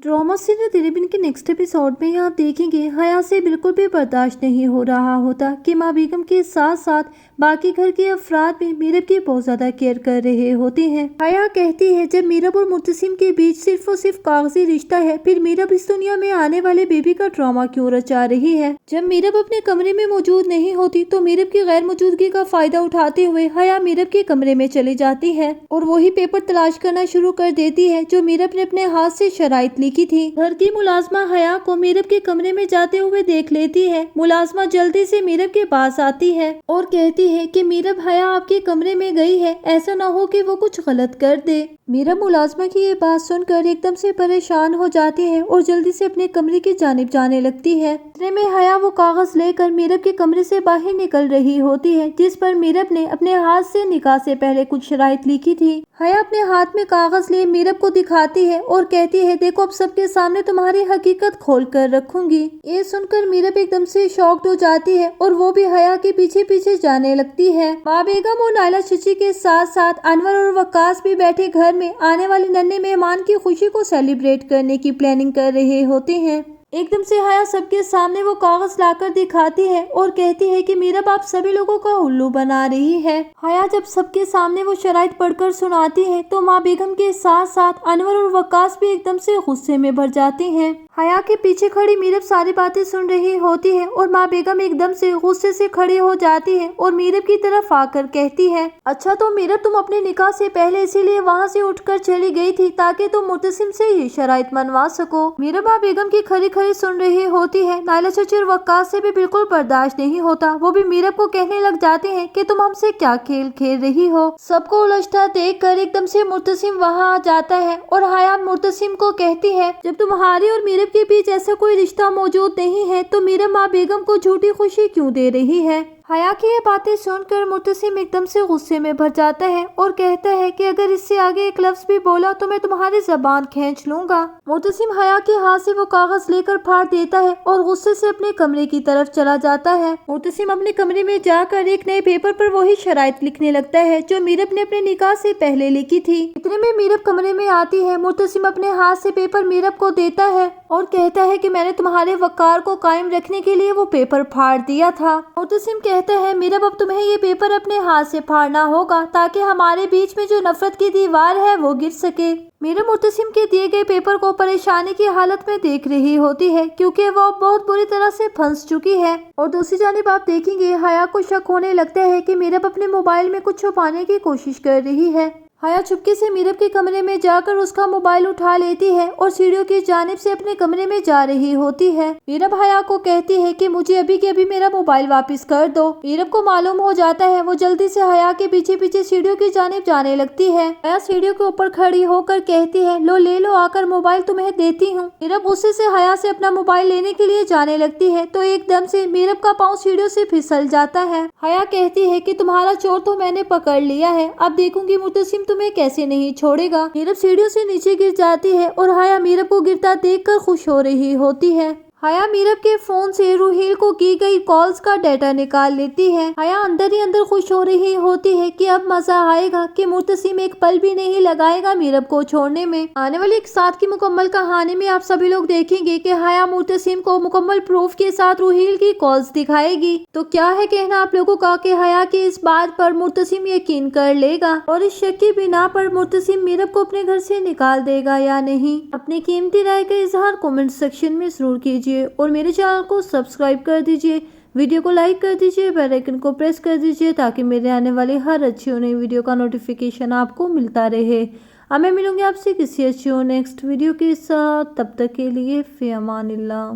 Drama serial तेरे बिन के next episode में आप देखेंगे हया से बिल्कुल भी बर्दाश्त नहीं हो रहा होता कि माँ बेगम के साथ साथ बाकी घर के अफराद भी मीरब की बहुत ज्यादा केयर कर रहे होते हैं। हया कहती है जब मीरब और मुर्तसिम के बीच सिर्फ और सिर्फ कागजी रिश्ता है, फिर मीरब इस दुनिया में आने वाले बेबी का ड्रामा क्यों रचा रही है। जब मीरब अपने कमरे में मौजूद नहीं होती तो मीरब की गैर मौजूदगी का फायदा उठाते हुए हया मीरब के कमरे में चली जाती है और वही पेपर तलाश करना शुरू कर देती है जो मीरब ने अपने हाथ से शराइत लिखी थी। घर की मुलाजमा हया को मीरब के कमरे में जाते हुए देख लेती है। मुलाजमा जल्दी से मीरब के पास आती है और कहती है कि मीरब हया आपके कमरे में गई है, ऐसा ना हो कि वो कुछ गलत कर दे। मीरब मुलाजमा की ये बात सुनकर एकदम से परेशान हो जाती है और जल्दी से अपने कमरे की जानिब जाने लगती है। इतने में हया वो कागज लेकर मीरब के कमरे से बाहर निकल रही होती है जिस पर मीरब ने अपने हाथ से निकाह से पहले कुछ शराइत लिखी थी। हया अपने हाथ में कागज लिए मीरब को दिखाती है और कहती है देखो अब सबके सामने तुम्हारी हकीकत खोल कर रखूंगी। ये सुनकर मीरब एकदम से शॉक्ड हो जाती है और वो भी हया के पीछे पीछे जाने लगती है। माँ बेगम और नायला चची के साथ साथ अनवर और वकास भी बैठे घर में आने वाले नन्हे मेहमान की खुशी को सेलिब्रेट करने की प्लानिंग कर रहे होते हैं। एकदम से हया सबके सामने वो कागज लाकर दिखाती है और कहती है कि मीरब आप सभी लोगों का उल्लू बना रही है। हया जब सबके सामने वो शराइत पढ़कर सुनाती है तो माँ बेगम के साथ साथ अनवर और वकास भी एकदम से गुस्से में भर जाते हैं। हया के पीछे खड़ी मीरब सारी बातें सुन रही होती है और माँ बेगम एकदम से गुस्से से खड़ी हो जाती है और मीरब की तरफ आकर कहती है अच्छा तो मीरब तुम अपने निकाह से पहले इसीलिए वहाँ से उठकर चली गई थी ताकि तुम मुर्तसिम से ये शराइत मनवा सको। मीरब माँ बेगम की खरी खरी सुन रही होती है। नायला चची और वकास से भी बिल्कुल बर्दाश्त नहीं होता। वो भी मीरब को कहने लग जाते हैं कि तुम हमसे क्या खेल खेल रही हो। सबको उलझता देख कर एकदम से मुर्तसिम वहाँ आ जाता है और हया मुर्तसिम को कहती है जब तुम्हारी और मीरब के बीच ऐसा कोई रिश्ता मौजूद नहीं है तो मीरब माँ बेगम को झूठी खुशी क्यों दे रही है। हया की ये बातें सुनकर मुर्तसिम एकदम से गुस्से में भर जाता है और कहता है कि अगर इससे आगे एक लफ्ज भी बोला तो मैं तुम्हारी जबान खींच लूंगा। मुर्तसिम हया के हाथ से वो कागज लेकर फाड़ देता है और गुस्से से अपने कमरे की तरफ चला जाता है। मुर्तसिम अपने कमरे में जाकर एक नए पेपर पर वही शराइत लिखने लगता है जो मीरब ने अपने निकाह से पहले लिखी थी। इतने में मीरब कमरे में आती है। मुर्तसिम अपने हाथ से पेपर मीरब को देता है और कहता है कि मैंने तुम्हारे वकार को कायम रखने के लिए वो पेपर फाड़ दिया था। मुर्तसिम कहता है मीरब अब तुम्हें ये पेपर अपने हाथ से फाड़ना होगा ताकि हमारे बीच में जो नफरत की दीवार है वो गिर सके। मीरब मुर्तसिम के दिए गए पेपर को परेशानी की हालत में देख रही होती है क्योंकि वो बहुत बुरी तरह से फंस चुकी है। और दूसरी जानिब आप देखेंगे हया को शक होने लगता है कि मीरब अपने मोबाइल में कुछ छुपाने की कोशिश कर रही है। हया चुपके से मीरब के कमरे में जाकर उसका मोबाइल उठा लेती है और सीढ़ियों की जानिब से अपने कमरे में जा रही होती है। मीरब हया को कहती है कि मुझे अभी के अभी मेरा मोबाइल वापस कर दो। मीरब को मालूम हो जाता है। वो जल्दी से हया के पीछे पीछे सीढ़ियों की जानिब जाने लगती है। हया सीढ़ियों के ऊपर खड़ी होकर कहती है लो ले लो आकर मोबाइल तुम्हें देती हूँ। मीरब गुस्से से हया से अपना मोबाइल लेने के लिए जाने लगती है तो एकदम से मीरब का पाँव सीढ़ियों से फिसल जाता है। हया कहती है कि तुम्हारा चोर तो मैंने पकड़ लिया है, अब देखूंगी मुर्तसिम तुम्हें कैसे नहीं छोड़ेगा। मीरब सीढ़ियों से नीचे गिर जाती है और हया मीरब को गिरता देखकर खुश हो रही होती है। हया मीरब के फोन से रूहील को की गई कॉल्स का डाटा निकाल लेती है। हया अंदर ही अंदर खुश हो रही होती है कि अब मजा आएगा कि मुर्तसिम एक पल भी नहीं लगाएगा मीरब को छोड़ने में। आने वाली एक साथ की मुकम्मल कहानी में आप सभी लोग देखेंगे कि हया मुर्तसिम को मुकम्मल प्रूफ के साथ रूहील की कॉल्स दिखाएगी। तो क्या है कहना आप लोगों का कि हया की इस बात पर मुर्तसिम यकीन कर लेगा और इस शक की बिना पर मुर्तसिम मीरब को अपने घर से निकाल देगा या नहीं। अपनी कीमती राय का इजहार कमेंट सेक्शन में जरूर कीजिए और मेरे चैनल को सब्सक्राइब कर दीजिए। वीडियो को लाइक कर दीजिए, बेल आइकन को प्रेस कर दीजिए ताकि मेरे आने वाले हर अच्छी और नई वीडियो का नोटिफिकेशन आपको मिलता रहे। अब मैं मिलूंगी आपसे किसी अच्छी और नेक्स्ट वीडियो के साथ। तब तक के लिए फी अमानिल्लाह।